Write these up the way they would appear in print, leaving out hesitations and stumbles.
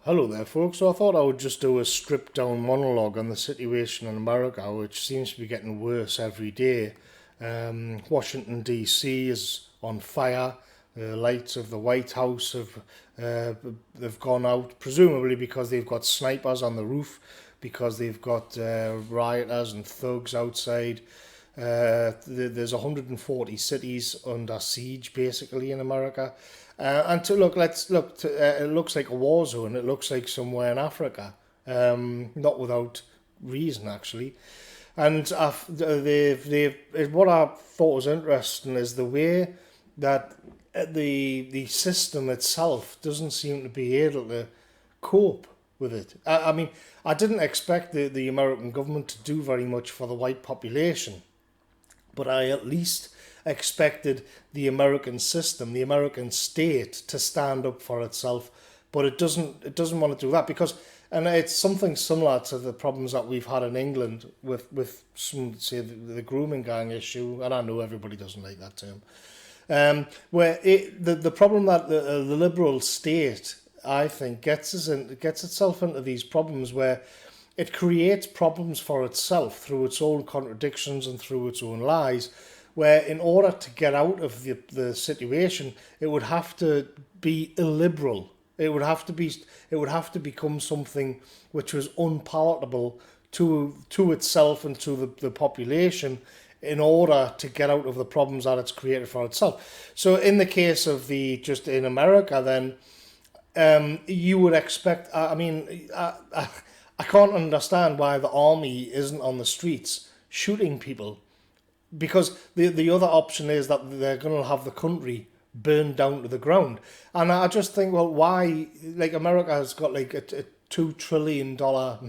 Hello there, folks. So I thought I would just do a stripped down monologue on the situation in America, which seems to be getting worse every day. Washington, D.C. is on fire. The lights of the White House they've gone out, presumably because they've got snipers on the roof, because they've got rioters and thugs outside. There's 140 cities under siege, basically, in America. And to look, let's look. It looks like a war zone. It looks like somewhere in Africa, not without reason, actually. And what I thought was interesting is the way that the system itself doesn't seem to be able to cope with it. I mean, I didn't expect the American government to do very much for the white population, but I at least expected the American system, the American state, to stand up for itself. But it doesn't. It doesn't want to do that because, and it's something similar to the problems that we've had in England with some, say, the grooming gang issue. And I know everybody doesn't like that term. Where the problem that the liberal state, I think, gets itself into these problems where it creates problems for itself through its own contradictions and through its own lies, where in order to get out of the situation, it would have to be illiberal. It would have to become something which was unpalatable to itself and to the population in order to get out of the problems that it's created for itself. So in the case of just in America, then you would expect. I can't understand why the army isn't on the streets shooting people, because the other option is that they're going to have the country burned down to the ground. And I just think, well, why? Like, America has got like a $2 trillion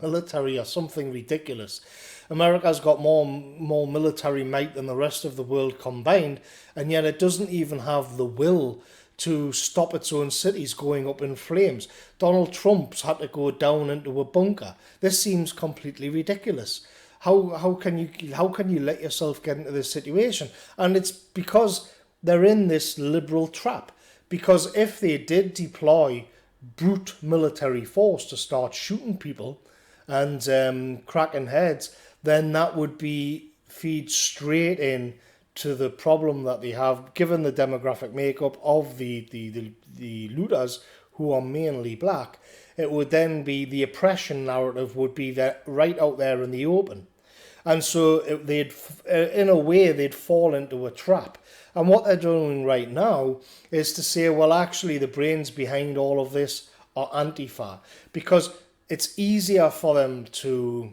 military or something ridiculous. America's got more military might than the rest of the world combined, and yet it doesn't even have the will to stop its own cities going up in flames. Donald Trump's had to go down into a bunker. This seems completely ridiculous. How can you let yourself get into this situation? And it's because they're in this liberal trap. Because if they did deploy brute military force to start shooting people and cracking heads, then that would feed straight in to the problem that they have, given the demographic makeup of the looters, who are mainly black. It would then be the oppression narrative would be that right out there in the open. And so in a way, they'd fall into a trap. And what they're doing right now is to say, well, actually, the brains behind all of this are Antifa, because it's easier for them to.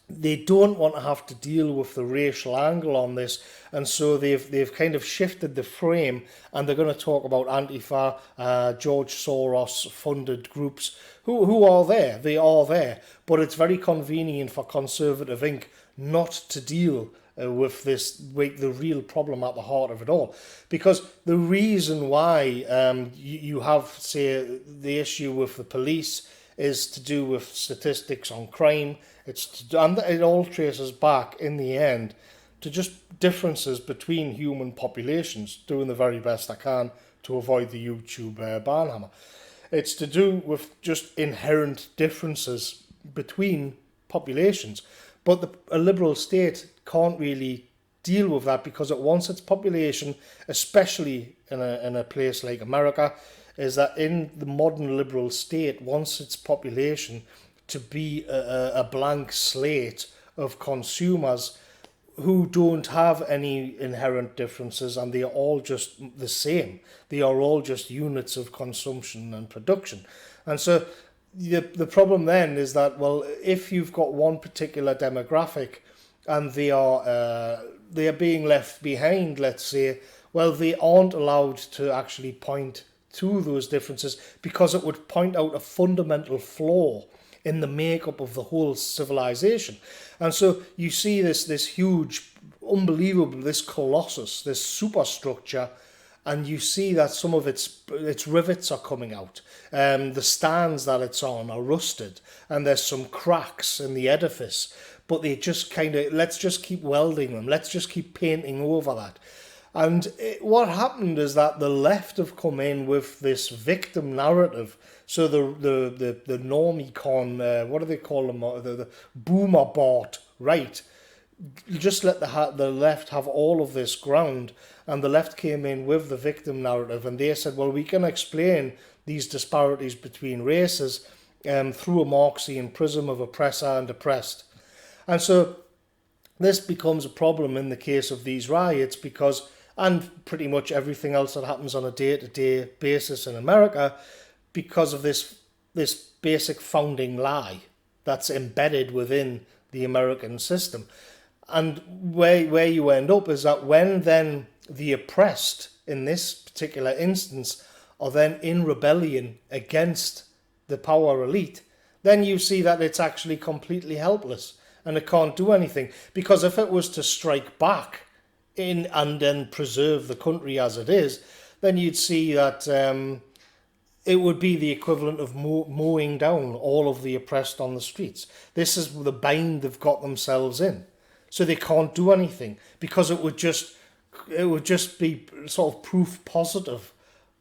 They don't want to have to deal with the racial angle on this, and so they've kind of shifted the frame, and they're going to talk about Antifa, George Soros funded groups who are there. They are there, but it's very convenient for Conservative Inc. not to deal with the real problem at the heart of it all, because the reason why you have, say, the issue with the police is to do with statistics on crime. And it all traces back in the end to just differences between human populations, doing the very best I can to avoid the YouTube banhammer. It's to do with just inherent differences between populations. But a liberal state can't really deal with that, because it wants its population, especially in a place like America, is that in the modern liberal state wants its population to be a blank slate of consumers who don't have any inherent differences, and they are all just the same. They are all just units of consumption and production. And so the problem then is that, well, if you've got one particular demographic and they are being left behind, let's say, well, they aren't allowed to actually point to those differences, because it would point out a fundamental flaw in the makeup of the whole civilization. And so you see this huge, unbelievable, this colossus, this superstructure, and you see that some of its rivets are coming out. The stands that it's on are rusted, and there's some cracks in the edifice, but they just let's just keep welding them, let's just keep painting over that. And what happened is that the left have come in with this victim narrative. So the normie con, what do they call them? The boomer bot, right? You just let the left have all of this ground, and the left came in with the victim narrative, and they said, well, we can explain these disparities between races through a Marxian prism of oppressor and oppressed. And so this becomes a problem in the case of these riots because, and pretty much everything else that happens on a day-to-day basis in America, because of this basic founding lie that's embedded within the American system. And where you end up is that when then the oppressed, in this particular instance, are then in rebellion against the power elite, then you see that it's actually completely helpless and it can't do anything. Because if it was to strike back in and then preserve the country as it is, then you'd see that it would be the equivalent of mowing down all of the oppressed on the streets. This is the bind they've got themselves in. So they can't do anything because it would just be sort of proof positive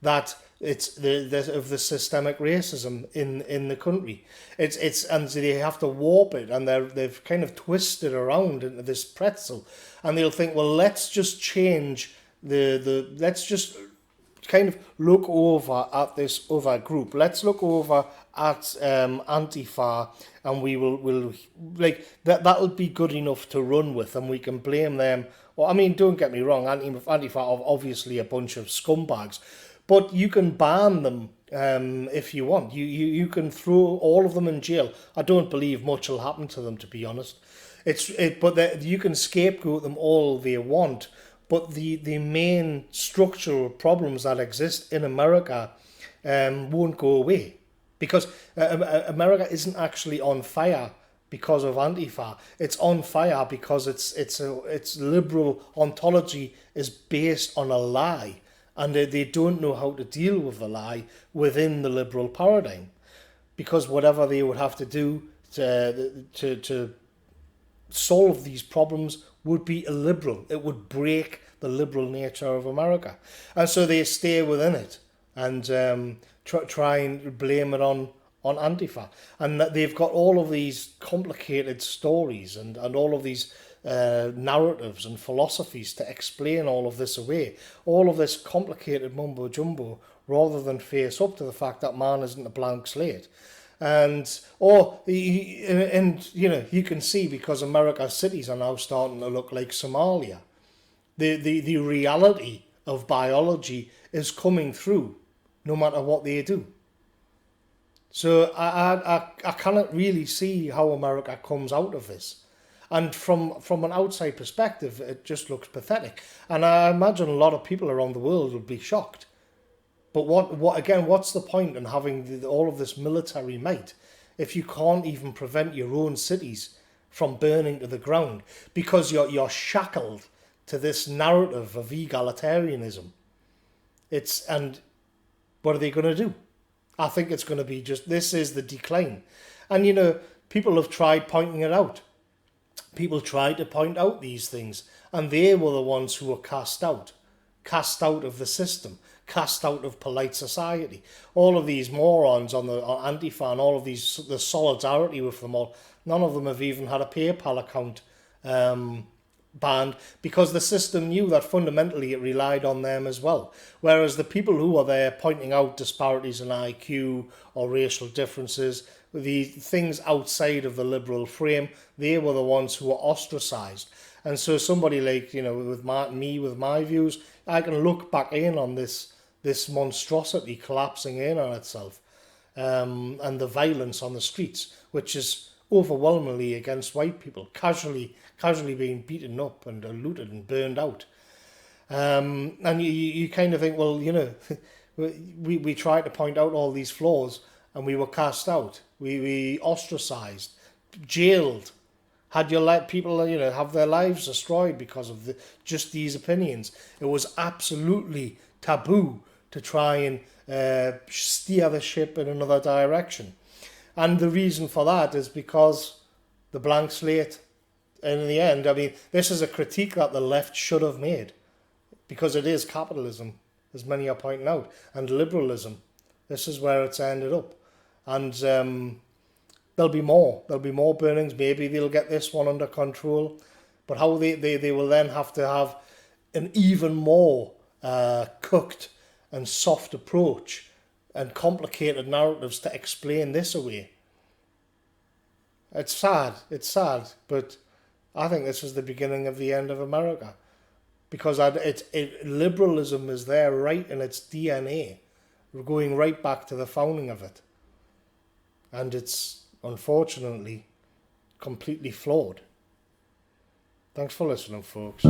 that it's the systemic racism in the country. It's and so they have to warp it, and they've kind of twisted around into this pretzel, and they'll think, well, let's just change let's just kind of look over at this other group. Let's look over at Antifa, and we'll like that'll be good enough to run with, and we can blame them. Well, I mean, don't get me wrong, Antifa are obviously a bunch of scumbags, but you can ban them if you want. You can throw all of them in jail. I don't believe much will happen to them, to be honest. But you can scapegoat them all they want. But the main structural problems that exist in America won't go away, because America isn't actually on fire because of Antifa. It's on fire because its liberal ontology is based on a lie, and they don't know how to deal with the lie within the liberal paradigm, because whatever they would have to do to solve these problems would be illiberal. It would break the liberal nature of America. And so they stay within it and try and blame it on Antifa. And they've got all of these complicated stories and all of these narratives and philosophies to explain all of this away. All of this complicated mumbo jumbo, rather than face up to the fact that man isn't a blank slate. And you can see, because America's cities are now starting to look like Somalia, the reality of biology is coming through no matter what they do. So I cannot really see how America comes out of this. And from an outside perspective, it just looks pathetic. And I imagine a lot of people around the world will be shocked. But what's the point in having all of this military might if you can't even prevent your own cities from burning to the ground because you're shackled to this narrative of egalitarianism? And what are they going to do? I think it's going to be this is the decline. And people have tried pointing it out. People tried to point out these things, and they were the ones who were cast out of the system, cast out of polite society. All of these morons on Antifa and all of the solidarity with them all, none of them have even had a PayPal account banned, because the system knew that fundamentally it relied on them as well. Whereas the people who were there pointing out disparities in IQ or racial differences, the things outside of the liberal frame, they were the ones who were ostracized. And so somebody like, with my views, I can look back in on this monstrosity collapsing in on itself, and the violence on the streets, which is overwhelmingly against white people, casually being beaten up and looted and burned out. And you kind of think, well, we tried to point out all these flaws and we were cast out. We ostracized, jailed, had people have their lives destroyed because of just these opinions. It was absolutely taboo to try and steer the ship in another direction. And the reason for that is because the blank slate, in the end, I mean, this is a critique that the left should have made. because it is capitalism, as many are pointing out, and liberalism. This is where it's ended up. And there'll be more. There'll be more burnings. Maybe they'll get this one under control. But how they will then have to have an even more cooked and soft approach and complicated narratives to explain this away. It's sad, but I think this is the beginning of the end of America. Because liberalism is there right in its DNA. We're going right back to the founding of it. And it's, unfortunately, completely flawed. Thanks for listening, folks.